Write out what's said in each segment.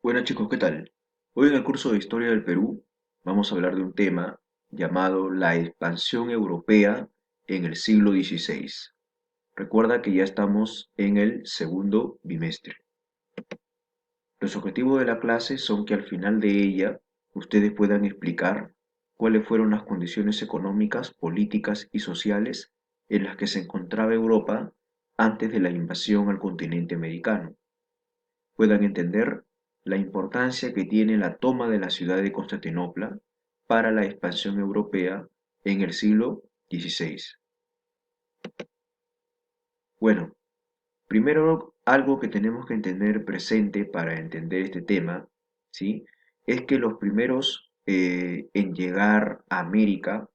Bueno chicos, ¿qué tal? Hoy en el curso de Historia del Perú vamos a hablar de un tema llamado la expansión europea en el siglo XVI. Recuerda que ya estamos en el segundo bimestre. Los objetivos de la clase son que al final de ella ustedes puedan explicar cuáles fueron las condiciones económicas, políticas y sociales en las que se encontraba Europa antes de la invasión al continente americano, puedan entender la importancia que tiene la toma de la ciudad de Constantinopla para la expansión europea en el siglo XVI. Bueno, primero algo que tenemos que tener presente para entender este tema, ¿sí? Es que los primeros en llegar a América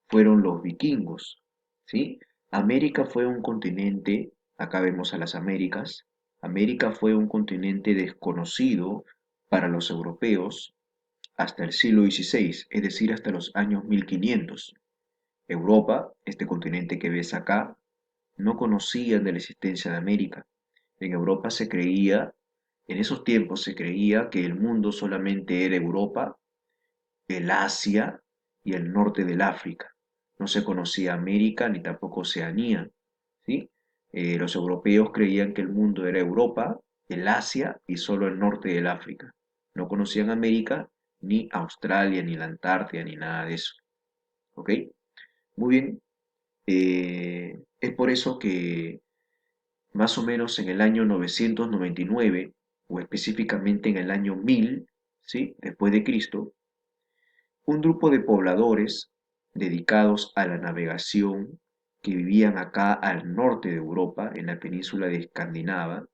fueron los vikingos, ¿sí? América fue un continente, acá vemos a las Américas, América fue un continente desconocido para los europeos hasta el siglo XVI, es decir, hasta los años 1500. Europa, este continente que ves acá, no conocían de la existencia de América. En Europa se creía, en esos tiempos se creía que el mundo solamente era Europa, el Asia y el norte del África. No se conocía América ni tampoco Oceanía, ¿sí? Los europeos creían que el mundo era Europa, el Asia y solo el norte del África. No conocían América, ni Australia, ni la Antártida, ni nada de eso. ¿Ok? Muy bien. Es por eso que más o menos en el año 999, o específicamente en el año 1000, ¿sí? Después de Cristo, un grupo de pobladores dedicados a la navegación que vivían acá al norte de Europa, en la península de Escandinava.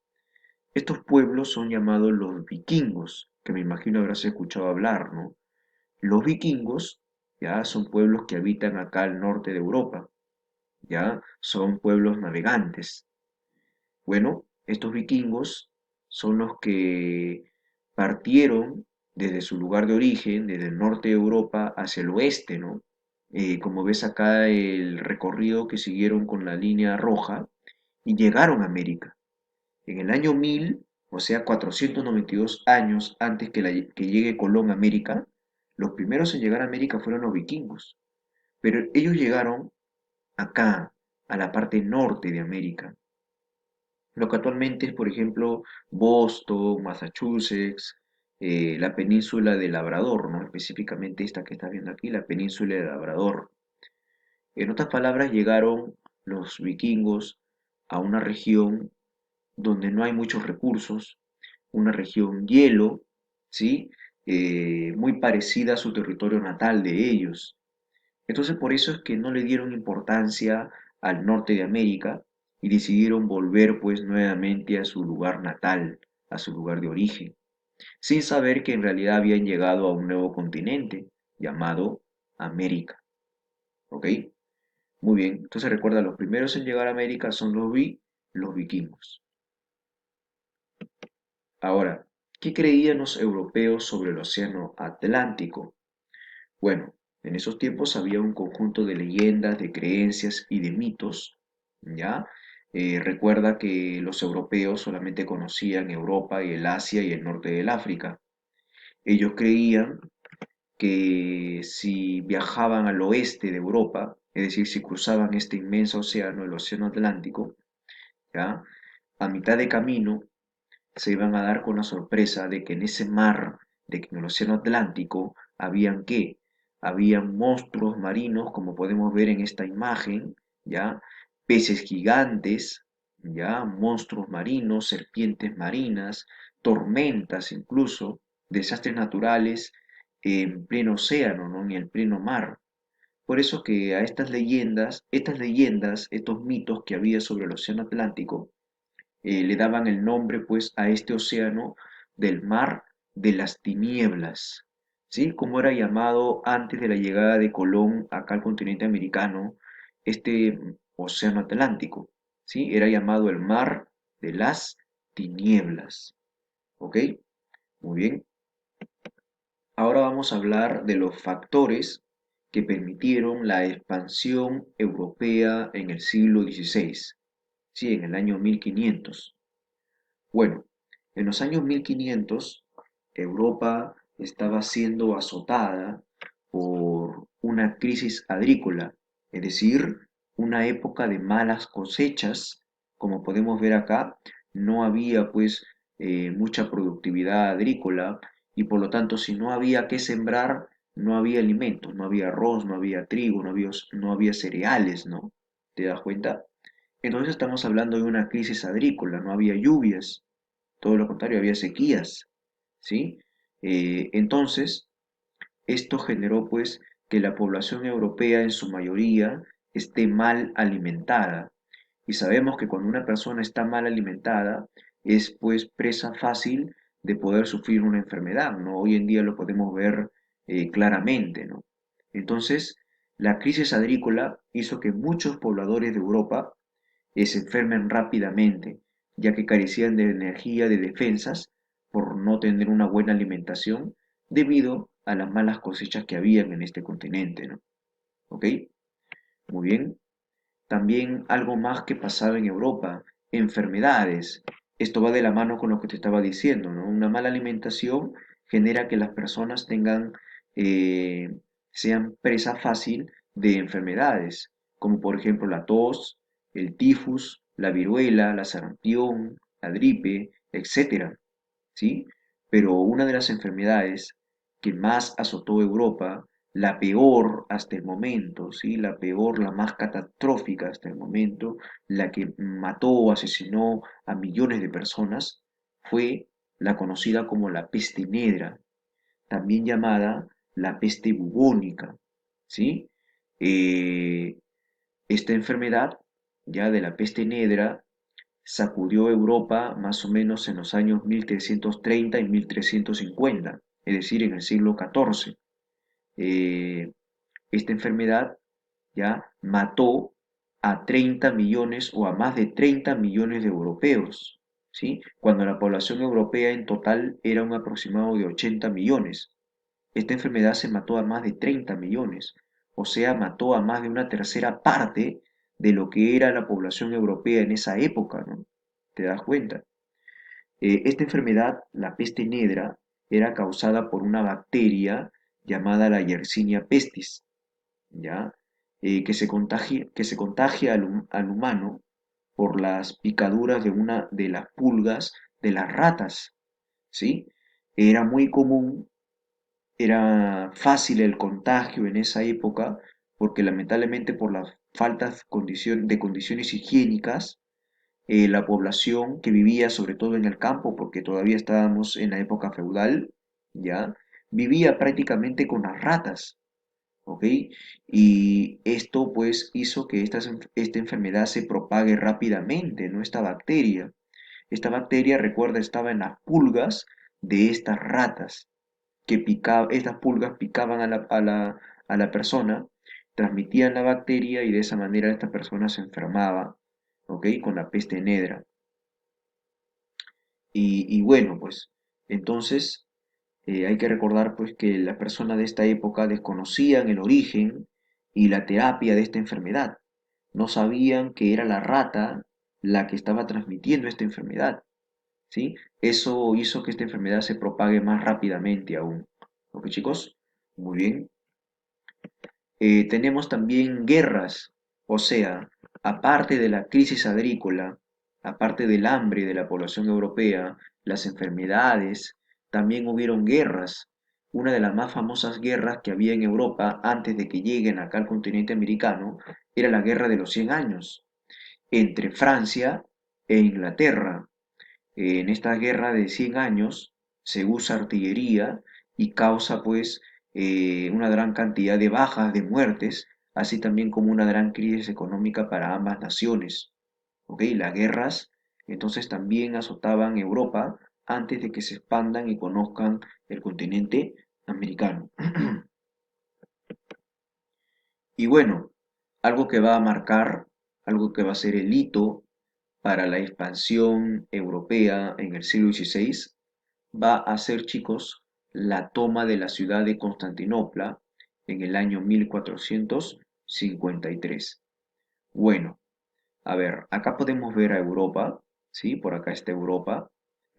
Estos pueblos son llamados los vikingos, que me imagino habrás escuchado hablar, ¿no? Los vikingos ya son pueblos que habitan acá al norte de Europa, ya son pueblos navegantes. Bueno, estos vikingos son los que partieron desde su lugar de origen, desde el norte de Europa hacia el oeste, ¿no? Como ves acá el recorrido que siguieron con la línea roja y llegaron a América. En el año 1000, o sea, 492 años antes que llegue Colón a América, los primeros en llegar a América fueron los vikingos. Pero ellos llegaron acá, a la parte norte de América, lo que actualmente es, por ejemplo, Boston, Massachusetts, la península de Labrador, ¿no? Específicamente esta que estás viendo aquí, la península de Labrador. En otras palabras, llegaron los vikingos a una región donde no hay muchos recursos, una región hielo, ¿sí? Muy parecida a su territorio natal de ellos. Entonces por eso es que no le dieron importancia al norte de América y decidieron volver pues nuevamente a su lugar natal, a su lugar de origen, sin saber que en realidad habían llegado a un nuevo continente llamado América. ¿Ok? Muy bien, entonces recuerda, los primeros en llegar a América son los vikingos. Ahora, ¿qué creían los europeos sobre el océano Atlántico? Bueno, en esos tiempos había un conjunto de leyendas, de creencias y de mitos, ¿ya? Recuerda que los europeos solamente conocían Europa y el Asia y el norte del África. Ellos creían que si viajaban al oeste de Europa, es decir, si cruzaban este inmenso océano, el océano Atlántico, ¿ya? A mitad de camino se iban a dar con la sorpresa de que en ese mar, de que en el océano Atlántico, habían qué? Habían monstruos marinos, como podemos ver en esta imagen, ¿ya? Peces gigantes, ¿ya? Monstruos marinos, serpientes marinas, tormentas incluso, desastres naturales en pleno océano, ¿no? En el pleno mar. Por eso que a estas leyendas, estos mitos que había sobre el océano Atlántico, le daban el nombre pues a este océano del mar de las tinieblas, ¿sí? Como era llamado antes de la llegada de Colón acá al continente americano, este océano Atlántico, ¿sí? Era llamado el mar de las tinieblas, ¿ok? Muy bien. Ahora vamos a hablar de los factores que permitieron la expansión europea en el siglo XVI, sí, en el año 1500. Bueno, en los años 1500 Europa estaba siendo azotada por una crisis agrícola, es decir, una época de malas cosechas, como podemos ver acá, no había pues mucha productividad agrícola y por lo tanto si no había que sembrar, no había alimentos, no había arroz, no había trigo, no había cereales, ¿no? ¿Te das cuenta? Entonces estamos hablando de una crisis agrícola, no había lluvias, todo lo contrario, había sequías, ¿sí? Entonces, esto generó pues que la población europea en su mayoría esté mal alimentada. Y sabemos que cuando una persona está mal alimentada es pues presa fácil de poder sufrir una enfermedad, ¿no? Hoy en día lo podemos ver claramente, ¿no? Entonces, la crisis agrícola hizo que muchos pobladores de Europa se enfermen rápidamente, ya que carecían de energía de defensas por no tener una buena alimentación debido a las malas cosechas que habían en este continente, ¿no? ¿Ok? Muy bien. También algo más que pasaba en Europa, enfermedades. Esto va de la mano con lo que te estaba diciendo, ¿no? Una mala alimentación genera que las personas eh, sean presa fácil de enfermedades, como por ejemplo la tos, el tifus, la viruela, la sarampión, la gripe, etcétera, ¿sí? Pero una de las enfermedades que más azotó Europa, la peor hasta el momento, ¿sí? La peor, la más catastrófica hasta el momento, la que mató o asesinó a millones de personas, fue la conocida como la peste negra, también llamada la peste bubónica, ¿sí? Eh, Esta enfermedad, ya de la peste negra, sacudió Europa más o menos en los años 1330 y 1350, es decir, en el siglo XIV. Eh, Esta enfermedad ya mató a 30 millones o a más de 30 millones de europeos, ¿sí? Cuando la población europea en total era un aproximado de 80 millones. Esta enfermedad se mató a más de 30 millones, o sea, mató a más de una tercera parte de lo que era la población europea en esa época, ¿no? ¿Te das cuenta? Esta enfermedad, la peste negra, era causada por una bacteria llamada la Yersinia pestis, ¿ya? Que se contagia al humano por las picaduras de una de las pulgas de las ratas, ¿sí? Era muy común, era fácil el contagio en esa época porque lamentablemente por las faltas de condiciones higiénicas, la población que vivía sobre todo en el campo, porque todavía estábamos en la época feudal, ¿ya? Vivía prácticamente con las ratas, ¿ok? Y esto pues hizo que esta enfermedad se propague rápidamente, ¿no? Esta bacteria, recuerda, estaba en las pulgas de estas ratas, estas pulgas picaban a la persona, transmitían la bacteria y de esa manera esta persona se enfermaba, ¿ok? Con la peste negra. Y bueno, pues entonces hay que recordar pues que las personas de esta época desconocían el origen y la terapia de esta enfermedad. No sabían que era la rata la que estaba transmitiendo esta enfermedad, ¿sí? Eso hizo que esta enfermedad se propague más rápidamente aún. ¿Ok, chicos? Muy bien. Tenemos también guerras, o sea, aparte de la crisis agrícola, aparte del hambre de la población europea, las enfermedades, también hubieron guerras. Una de las más famosas guerras que había en Europa antes de que lleguen acá al continente americano era la Guerra de los 100 años entre Francia e Inglaterra. En esta guerra de 100 años se usa artillería y causa pues una gran cantidad de bajas, de muertes, así también como una gran crisis económica para ambas naciones. ¿Ok? Las guerras entonces también azotaban Europa antes de que se expandan y conozcan el continente americano. Y bueno, algo que va a marcar, algo que va a ser el hito para la expansión europea en el siglo XVI va a ser, chicos, la toma de la ciudad de Constantinopla en el año 1453. Bueno, a ver, acá podemos ver a Europa, ¿sí? Por acá está Europa.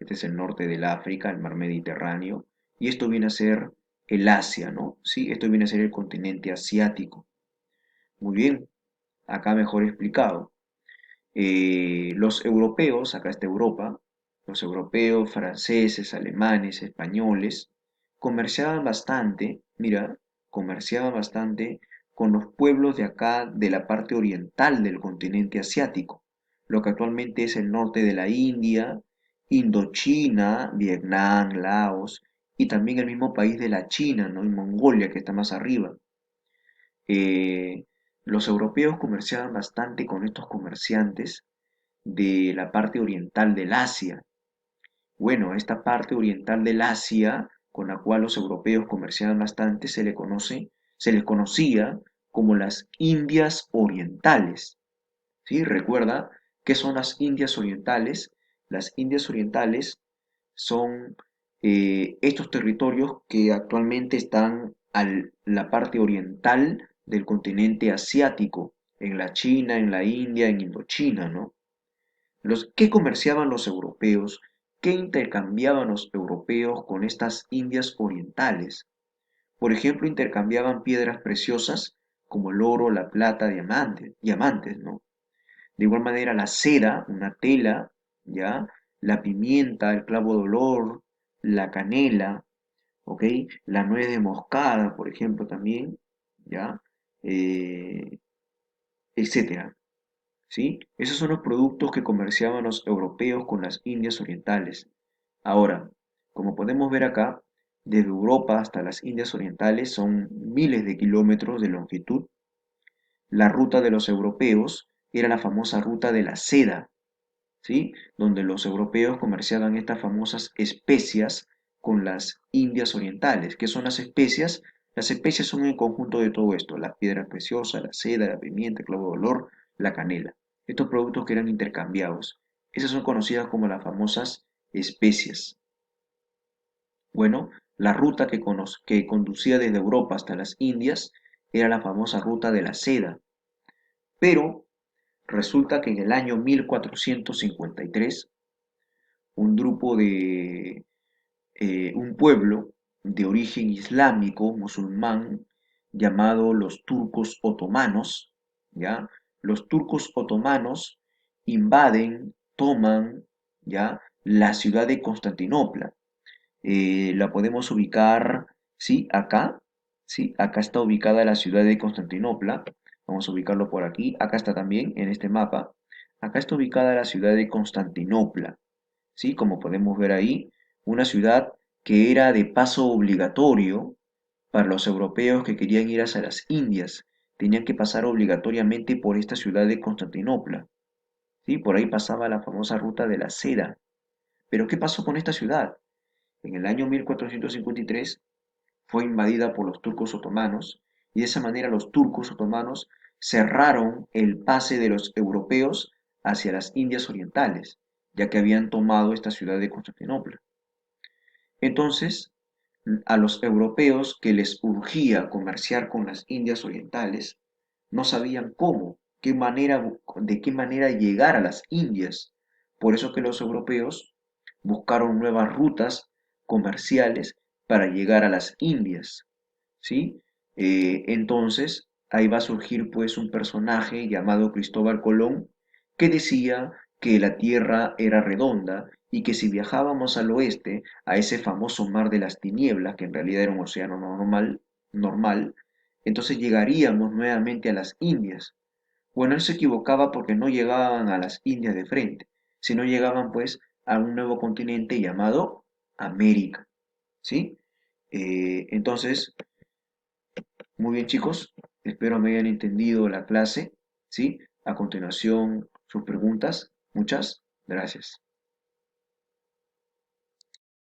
Este es el norte del África, el mar Mediterráneo, y esto viene a ser el Asia, ¿no? Sí, esto viene a ser el continente asiático. Muy bien, acá mejor explicado. Los europeos, acá está Europa, los europeos, franceses, alemanes, españoles, comerciaban bastante, mira, comerciaban bastante con los pueblos de acá, de la parte oriental del continente asiático, lo que actualmente es el norte de la India, Indochina, Vietnam, Laos, y también el mismo país de la China, ¿no? Y Mongolia, que está más arriba. Eh, los europeos comerciaban bastante con estos comerciantes de la parte oriental del Asia. Bueno, esta parte oriental del Asia, con la cual los europeos comerciaban bastante, se les conocía como las Indias Orientales. ¿Sí? Recuerda, ¿qué son las Indias Orientales? Las Indias Orientales son estos territorios que actualmente están a la parte oriental del continente asiático, en la China, en la India, en Indochina, ¿no? ¿Qué comerciaban los europeos? ¿Qué intercambiaban los europeos con estas Indias orientales? Por ejemplo, intercambiaban piedras preciosas como el oro, la plata, diamantes, ¿no? De igual manera, la seda, una tela, ¿ya? La pimienta, el clavo de olor, la canela, ¿ok? La nuez de moscada, por ejemplo, también, ¿ya? Eh, etcétera. ¿Sí? Esos son los productos que comerciaban los europeos con las Indias Orientales. Ahora, como podemos ver acá, desde Europa hasta las Indias Orientales son miles de kilómetros de longitud. La ruta de los europeos era la famosa ruta de la seda, ¿sí? Donde los europeos comerciaban estas famosas especias con las Indias Orientales. ¿Qué son las especias? Las especias son el conjunto de todo esto, las piedras preciosas, la seda, la pimienta, el clavo de olor, la canela. Estos productos que eran intercambiados. Esas son conocidas como las famosas especias. Bueno, la ruta que conducía desde Europa hasta las Indias era la famosa ruta de la seda. Pero resulta que en el año 1453 un pueblo de origen islámico, musulmán, llamado los turcos otomanos, ¿ya? Los turcos otomanos invaden, toman, ¿ya? La ciudad de Constantinopla. La podemos ubicar, ¿sí? Acá, ¿sí? Acá está ubicada la ciudad de Constantinopla. Vamos a ubicarlo por aquí. Acá está también en este mapa. Acá está ubicada la ciudad de Constantinopla. ¿Sí? Como podemos ver ahí, una ciudad que era de paso obligatorio para los europeos que querían ir hacia las Indias. Tenían que pasar obligatoriamente por esta ciudad de Constantinopla. ¿Sí? Por ahí pasaba la famosa ruta de la seda. Pero ¿qué pasó con esta ciudad? En el año 1453 fue invadida por los turcos otomanos y de esa manera los turcos otomanos cerraron el pase de los europeos hacia las Indias Orientales, ya que habían tomado esta ciudad de Constantinopla. Entonces, a los europeos que les urgía comerciar con las Indias Orientales, no sabían cómo, de qué manera llegar a las Indias. Por eso que los europeos buscaron nuevas rutas comerciales para llegar a las Indias, ¿sí? Entonces, ahí va a surgir pues un personaje llamado Cristóbal Colón que decía que la Tierra era redonda y que si viajábamos al oeste, a ese famoso mar de las tinieblas, que en realidad era un océano normal, entonces llegaríamos nuevamente a las Indias. Bueno, él se equivocaba porque no llegaban a las Indias de frente, sino llegaban pues a un nuevo continente llamado América, ¿sí? Entonces, muy bien, chicos, espero me hayan entendido la clase, ¿sí? A continuación, sus preguntas. Muchas gracias.